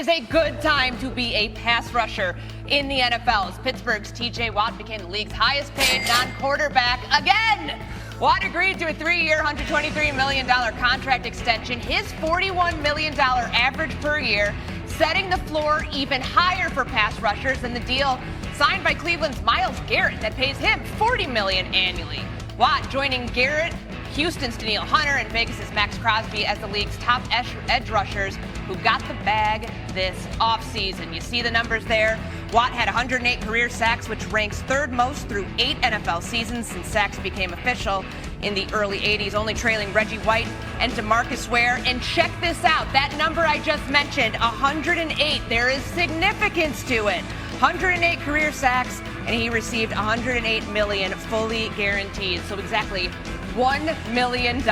It's a good time to be a pass rusher in the NFL as Pittsburgh's T.J. Watt became the league's highest paid non-quarterback again. Watt agreed to a 3-year, $123 million contract extension, his $41 million average per year, setting the floor even higher for pass rushers than the deal signed by Cleveland's Myles Garrett that pays him $40 million annually. Watt joining Garrett, Houston's Danielle Hunter, and Vegas's Max Crosby as the league's top edge rushers who got the bag this offseason. You see the numbers there. Watt had 108 career sacks, which ranks third most through 8 NFL seasons since sacks became official in the early 80s, only trailing Reggie White and DeMarcus Ware. And check this out, that number I just mentioned, 108, there is significance to it. 108 career sacks, and he received $108 million fully guaranteed, so exactly $1 million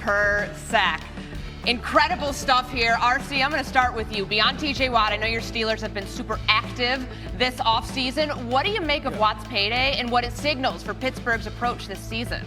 per sack. Incredible stuff here. RC, I'm going to start with you. Beyond T.J. Watt, I know your Steelers have been super active this offseason. What do you make of Watt's payday and what it signals for Pittsburgh's approach this season?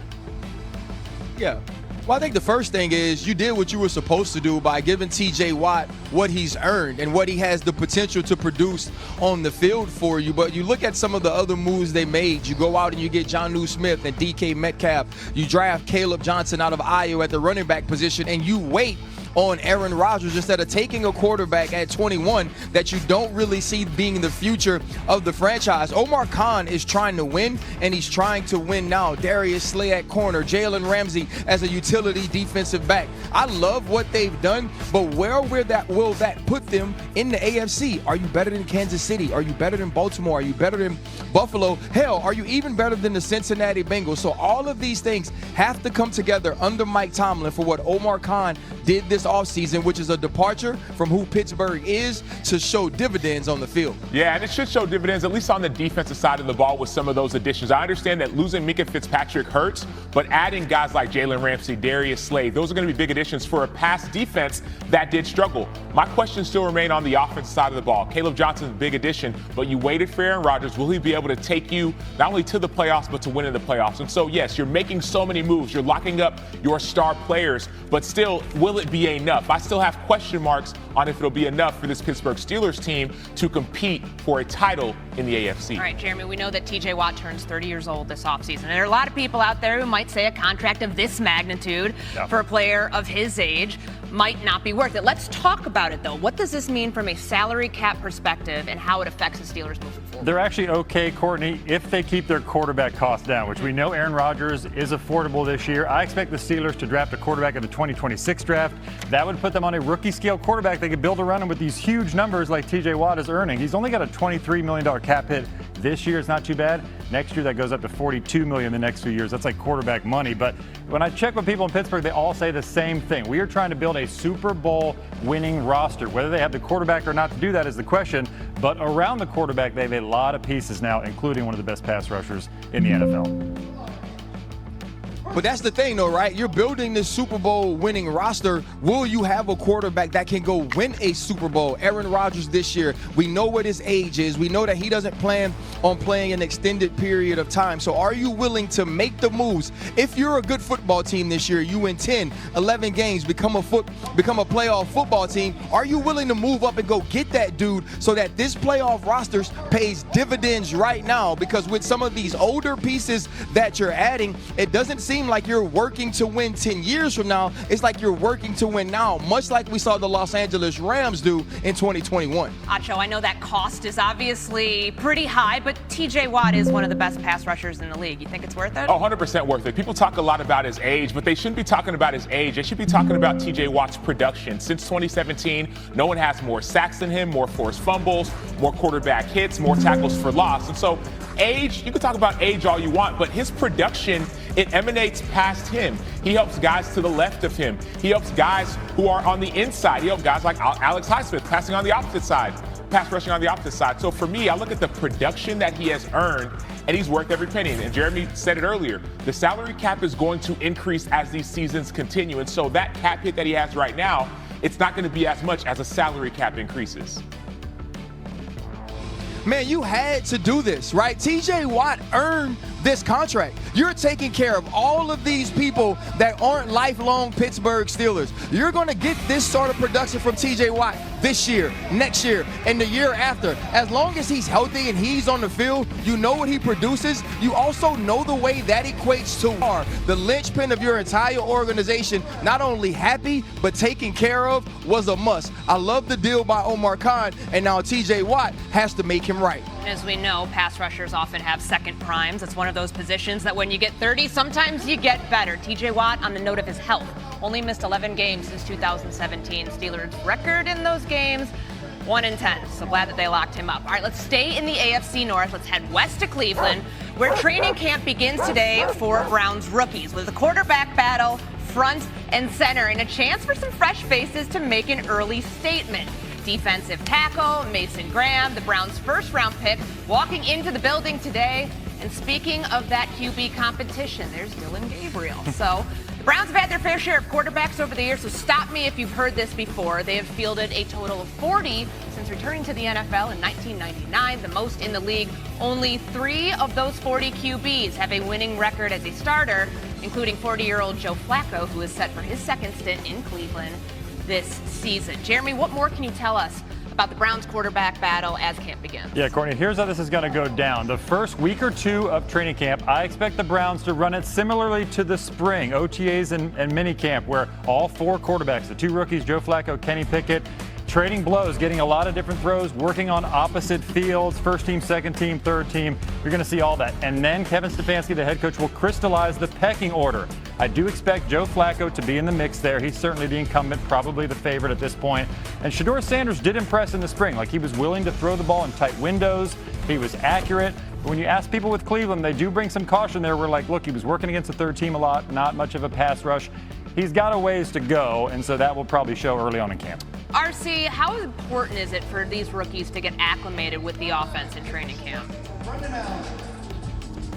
Yeah. Well, I think the first thing is you did what you were supposed to do by giving T.J. Watt what he's earned and what he has the potential to produce on the field for you. But you look at some of the other moves they made. You go out and you get Jonnu Smith and DK Metcalf. You draft Caleb Johnson out of Iowa at the running back position, and you wait on Aaron Rodgers instead of taking a quarterback at 21 that you don't really see being the future of the franchise. Omar Khan is trying to win, and he's trying to win now. Darius Slay at corner, Jalen Ramsey as a utility defensive back. I love what they've done, but where will that put them in the AFC? Are you better than Kansas City? Are you better than Baltimore? Are you better than Buffalo? Hell, are you even better than the Cincinnati Bengals? So all of these things have to come together under Mike Tomlin for what Omar Khan did this offseason, which is a departure from who Pittsburgh is, to show dividends on the field. Yeah, and it should show dividends, at least on the defensive side of the ball with some of those additions. I understand that losing Micah Fitzpatrick hurts, but adding guys like Jalen Ramsey, Darius Slay, those are going to be big additions for a pass defense that did struggle. My questions still remain on the offensive side of the ball. Caleb Johnson's a big addition, but you waited for Aaron Rodgers. Will he be able to take you not only to the playoffs, but to win in the playoffs? And so, yes, you're making so many moves. You're locking up your star players, but still, will it be enough? I still have question marks on if it'll be enough for this Pittsburgh Steelers team to compete for a title in the AFC. All right, Jeremy, we know that T.J. Watt turns 30 years old this offseason. And there are a lot of people out there who might say a contract of this magnitude for a player of his age might not be worth it. Let's talk about it, though. What does this mean from a salary cap perspective and how it affects the Steelers moving forward? They're actually okay, Courtney, if they keep their quarterback costs down, which we know Aaron Rodgers is affordable this year. I expect the Steelers to draft a quarterback in the 2026 draft. That would put them on a rookie-scale quarterback they could build around him with these huge numbers like T.J. Watt is earning. He's only got a $23 million cap hit this year. It's not too bad. Next year, that goes up to $42 million the next few years. That's like quarterback money. But when I check with people in Pittsburgh, they all say the same thing. We are trying to build a Super Bowl winning roster. Whether they have the quarterback or not to do that is the question. But around the quarterback, they have a lot of pieces now, including one of the best pass rushers in the NFL. But that's the thing, though, right? You're building this Super Bowl winning roster. Will you have a quarterback that can go win a Super Bowl? Aaron Rodgers this year, we know what his age is. We know that he doesn't plan on playing an extended period of time. So are you willing to make the moves? If you're a good football team this year, you win 10, 11 games, become a playoff football team, are you willing to move up and go get that dude so that this playoff roster pays dividends right now? Because with some of these older pieces that you're adding, it doesn't seem like you're working to win 10 years from now. It's like you're working to win now, much like we saw the Los Angeles Rams do in 2021. Acho, I know that cost is obviously pretty high, but T.J. Watt is one of the best pass rushers in the league. You think it's worth it? Oh, 100% worth it. People talk a lot about his age, but they shouldn't be talking about his age. They should be talking about T.J. Watt's production. Since 2017, no one has more sacks than him, more forced fumbles, more quarterback hits, more tackles for loss. And so age, you can talk about age all you want, but his production, it emanates past him. He helps guys to the left of him. He helps guys who are on the inside. He helps guys like Alex Highsmith passing on the opposite side, pass rushing on the opposite side. So for me, I look at the production that he has earned, and he's worth every penny. And Jeremy said it earlier, the salary cap is going to increase as these seasons continue. And so that cap hit that he has right now, it's not going to be as much as a salary cap increases. Man, you had to do this, right? T.J. Watt earned this contract. You're taking care of all of these people that aren't lifelong Pittsburgh Steelers. You're going to get this sort of production from T.J. Watt. this year, next year, and the year after. As long as he's healthy and he's on the field, you know what he produces. You also know the way that equates to the linchpin of your entire organization. Not only happy, but taken care of was a must. I love the deal by Omar Khan, and now TJ Watt has to make him right. As we know, pass rushers often have second primes. It's one of those positions that when you get 30, sometimes you get better. TJ Watt, on the note of his health, only missed 11 games since 2017. Steelers' record in those games, 1-10. So glad that they locked him up. All right, let's stay in the AFC North. Let's head west to Cleveland, where training camp begins today for Browns rookies with a quarterback battle front and center and a chance for some fresh faces to make an early statement. Defensive tackle Mason Graham, the Browns' first-round pick, walking into the building today. And speaking of that QB competition, there's Dylan Gabriel. So the Browns have had their fair share of quarterbacks over the years, so stop me if you've heard this before. They have fielded a total of 40 since returning to the NFL in 1999, the most in the league. Only 3 of those 40 QBs have a winning record as a starter, including 40-year-old Joe Flacco, who is set for his second stint in Cleveland this season. Jeremy, what more can you tell us about the Browns quarterback battle as camp begins? Yeah, Courtney, here's how this is going to go down. The first week or two of training camp, I expect the Browns to run it similarly to the spring, OTAs and minicamp, where all 4 quarterbacks, the 2 rookies, Joe Flacco, Kenny Pickett, trading blows, getting a lot of different throws, working on opposite fields, first team, second team, third team. You're going to see all that. And then Kevin Stefanski, the head coach, will crystallize the pecking order. I do expect Joe Flacco to be in the mix there. He's certainly the incumbent, probably the favorite at this point. And Shedeur Sanders did impress in the spring. Like, he was willing to throw the ball in tight windows. He was accurate. But when you ask people with Cleveland, they do bring some caution there. We're like, look, he was working against the third team a lot, not much of a pass rush. He's got a ways to go, and so that will probably show early on in camp. RC, how important is it for these rookies to get acclimated with the offense in training camp?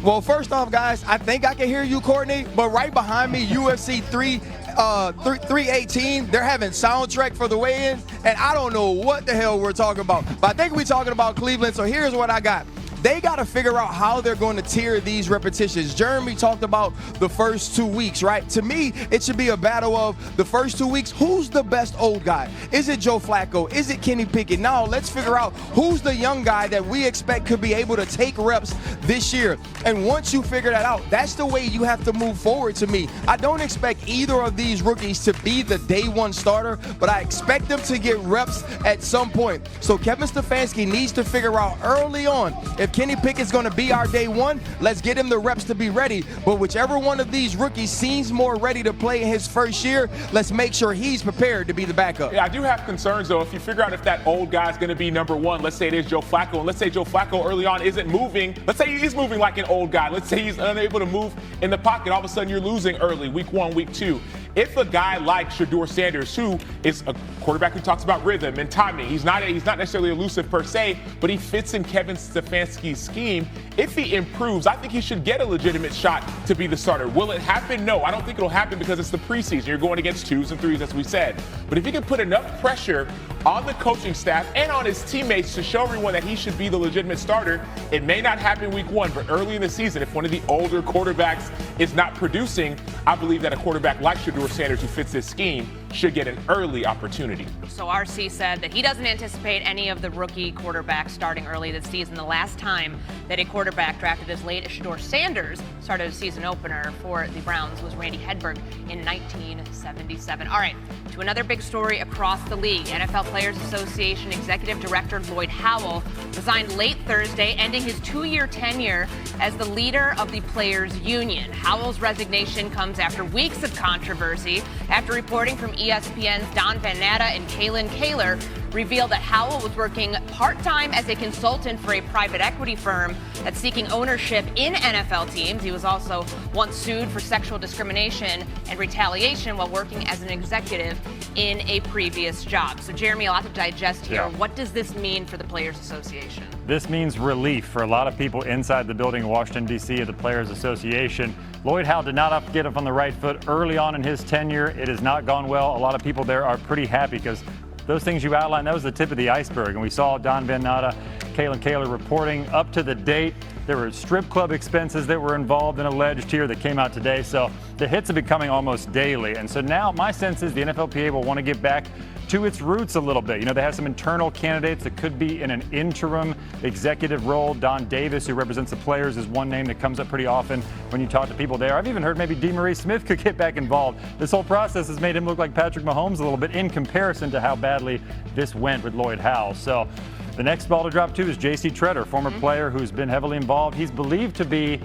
Well, first off, guys, I think I can hear you, Courtney, but right behind me, UFC 318, they're having soundtrack for the weigh-in, and I don't know what the hell we're talking about, but I think we're talking about Cleveland, so here's what I got. They got to figure out how they're going to tier these repetitions. Jeremy talked about the first 2 weeks, right? To me, it should be a battle of the first 2 weeks. Who's the best old guy? Is it Joe Flacco? Is it Kenny Pickett? Now let's figure out who's the young guy that we expect could be able to take reps this year. And once you figure that out, that's the way you have to move forward to me. I don't expect either of these rookies to be the day one starter, but I expect them to get reps at some point. So Kevin Stefanski needs to figure out early on, if Kenny Pickett's going to be our day one, let's get him the reps to be ready. But whichever one of these rookies seems more ready to play in his first year, let's make sure he's prepared to be the backup. Yeah, I do have concerns, though. If you figure out if that old guy's going to be number one, let's say it is Joe Flacco, and let's say Joe Flacco early on isn't moving. Let's say he's moving like an old guy. Let's say he's unable to move in the pocket. All of a sudden, you're losing early, week 1, week 2. If a guy like Shedeur Sanders, who is a quarterback who talks about rhythm and timing, he's not necessarily elusive per se, but he fits in Kevin Stefanski's scheme. If he improves, I think he should get a legitimate shot to be the starter. Will it happen? No, I don't think it'll happen because it's the preseason. You're going against 2s and 3s, as we said. But if he can put enough pressure on the coaching staff and on his teammates to show everyone that he should be the legitimate starter, it may not happen week 1, but early in the season, if one of the older quarterbacks is not producing, I believe that a quarterback like Shedeur Sanders, who fits this scheme, should get an early opportunity. So RC said that he doesn't anticipate any of the rookie quarterbacks starting early this season. The last time that a quarterback drafted as late as Shedeur Sanders started a season opener for the Browns was Randy Hedberg in 1977. All right, to another big story across the league. NFL Players Association Executive Director Lloyd Howell resigned late Thursday, ending his 2-year tenure as the leader of the Players Union. Howell's resignation comes after weeks of controversy after reporting from ESPN's Don Van Natta and Kalen Kaler revealed that Howell was working part-time as a consultant for a private equity firm that's seeking ownership in NFL teams. He was also once sued for sexual discrimination and retaliation while working as an executive in a previous job. So, Jeremy, a lot to digest here. Yeah. What does this mean for the Players Association? This means relief for a lot of people inside the building in Washington, D.C. of the Players Association. Lloyd Howell did not get up on the right foot early on in his tenure. It has not gone well. A lot of people there are pretty happy because those things you outlined, that was the tip of the iceberg. And we saw Don Van Natta, Kalen Kaler reporting up to the date. There were strip club expenses that were involved and alleged here that came out today. So the hits have been coming almost daily. And so now my sense is the NFLPA will want to get back to its roots a little bit. You know, they have some internal candidates that could be in an interim executive role. Don Davis, who represents the players, is one name that comes up pretty often when you talk to people there. I've even heard maybe DeMaurice Smith could get back involved. This whole process has made him look like Patrick Mahomes a little bit in comparison to how badly this went with Lloyd Howell. So the next ball to drop too is J.C. Tretter, former player who's been heavily involved. He's believed to be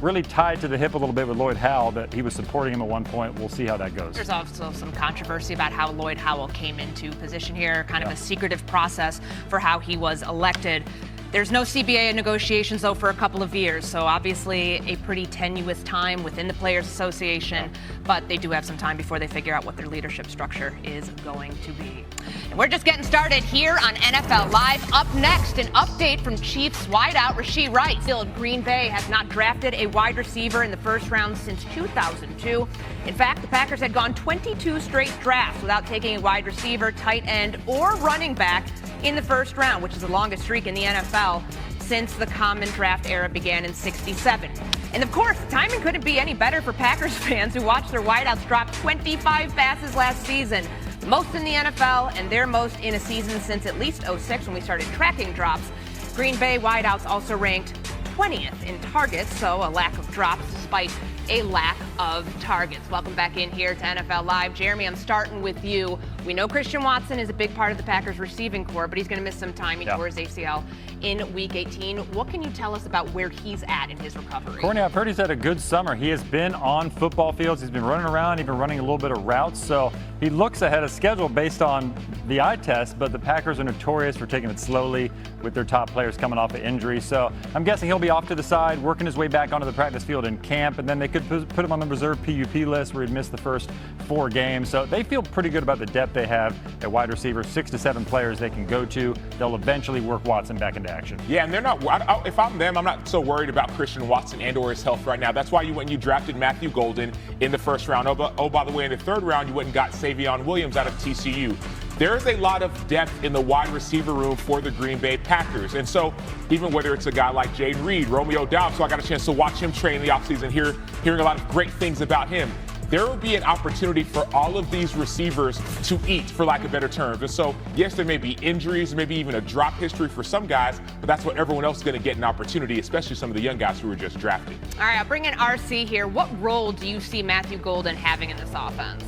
really tied to the hip a little bit with Lloyd Howell, that he was supporting him at one point. We'll see how that goes. There's also some controversy about how Lloyd Howell came into position here, kind of a secretive process for how he was elected. There's no CBA negotiations, though, for a couple of years, so obviously a pretty tenuous time within the Players Association, but they do have some time before they figure out what their leadership structure is going to be. And we're just getting started here on NFL Live. Up next, an update from Chiefs wideout Rashee Rice. Still, Green Bay has not drafted a wide receiver in the first round since 2002. In fact, the Packers had gone 22 straight drafts without taking a wide receiver, tight end, or running back in the first round, which is the longest streak in the NFL since the common draft era began in '67. And of course, timing couldn't be any better for Packers fans who watched their wideouts drop 25 passes last season, most in the NFL and their most in a season since at least '06 when we started tracking drops. Green Bay wideouts also ranked 20th in targets, so a lack of drops despite a lack of targets. Welcome back in here to NFL Live. Jeremy, I'm starting with you. We know Christian Watson is a big part of the Packers receiving corps, but he's going to miss some time. He tore his ACL in Week 18. What can you tell us about where he's at in his recovery? Courtney, I've heard he's had a good summer. He has been on football fields. He's been running around, even running a little bit of routes. So he looks ahead of schedule based on the eye test, but the Packers are notorious for taking it slowly with their top players coming off of injury. So I'm guessing he'll be off to the side, working his way back onto the practice field in camp, and then they could put him on the reserve PUP list where he'd missed the first 4 games. So they feel pretty good about the depth they have at wide receiver, 6 to 7 players they can go to. They'll eventually work Watson back into action. Yeah, and they're not. If I'm them, I'm not so worried about Christian Watson and/or his health right now. That's why you went and you drafted Matthew Golden in the first round. Oh, by the way, in the third round, you went and got Savion Williams out of TCU. There is a lot of depth in the wide receiver room for the Green Bay Packers. And so even whether it's a guy like Jayden Reed, Romeo Doubs, so I got a chance to watch him train in the offseason, hearing a lot of great things about him. There will be an opportunity for all of these receivers to eat, for lack of better terms. And so, yes, there may be injuries, maybe even a drop history for some guys, but that's what everyone else is going to get an opportunity, especially some of the young guys who were just drafted. All right, I'll bring in RC here. What role do you see Matthew Golden having in this offense?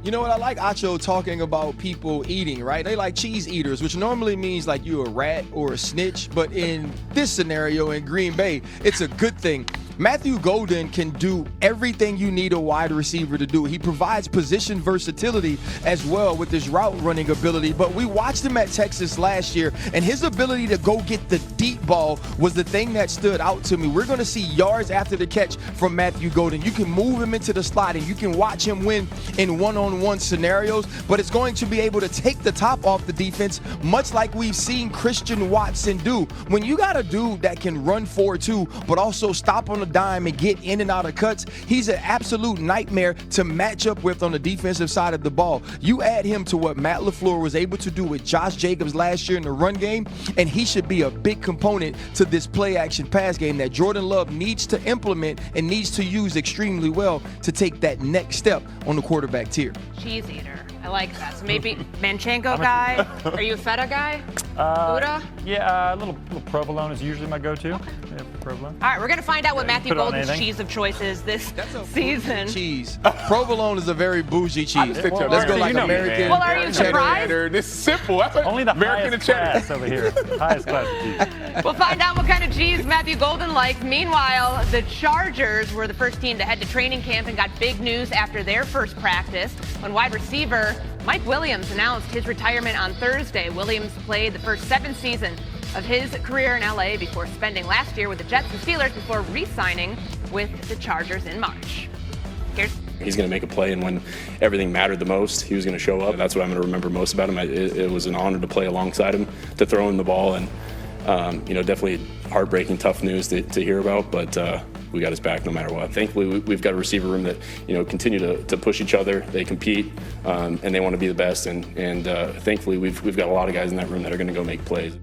You know what? I like Acho talking about people eating, right? They like cheese eaters, which normally means like you're a rat or a snitch. But in this scenario in Green Bay, it's a good thing. Matthew Golden can do everything you need a wide receiver to do. He provides position versatility as well with his route running ability. But we watched him at Texas last year, and his ability to go get the deep ball was the thing that stood out to me. We're going to see yards after the catch from Matthew Golden. You can move him into the slot, and you can watch him win in one-on-one scenarios, but it's going to be able to take the top off the defense, much like we've seen Christian Watson do. When you got a dude that can run forward too, but also stop on a dime and get in and out of cuts, he's an absolute nightmare to match up with on the defensive side of the ball. You add him to what Matt LaFleur was able to do with Josh Jacobs last year in the run game, and he should be a big component to this play action pass game that Jordan Love needs to implement and needs to use extremely well to take that next step on the quarterback tier. Cheese eater. I like that. So maybe Manchenko guy? Are you a feta guy? Buddha? Yeah, a little provolone is usually my go-to. Okay. Yeah, provolone. All right, we're going to find out what Matthew Golden's cheese of choice is this season. Cheese. Provolone is a very bougie cheese. Let's go like American. Well, are you surprised? This is simple. That's only the American highest class over here. Highest class of cheese. We'll find out what kind of cheese Matthew Golden likes. Meanwhile, the Chargers were the first team to head to training camp and got big news after their first practice when wide receiver Mike Williams announced his retirement on Thursday. Williams played the first 7 seasons of his career in LA before spending last year with the Jets and Steelers before re-signing with the Chargers in March. He's going to make a play, and when everything mattered the most, he was going to show up. That's what I'm going to remember most about him. It was an honor to play alongside him, to throw him the ball, and definitely heartbreaking, tough news to hear about, but we got his back no matter what. Thankfully, we've got a receiver room that continue to push each other. They compete, and they want to be the best, and thankfully we've got a lot of guys in that room that are going to go make plays.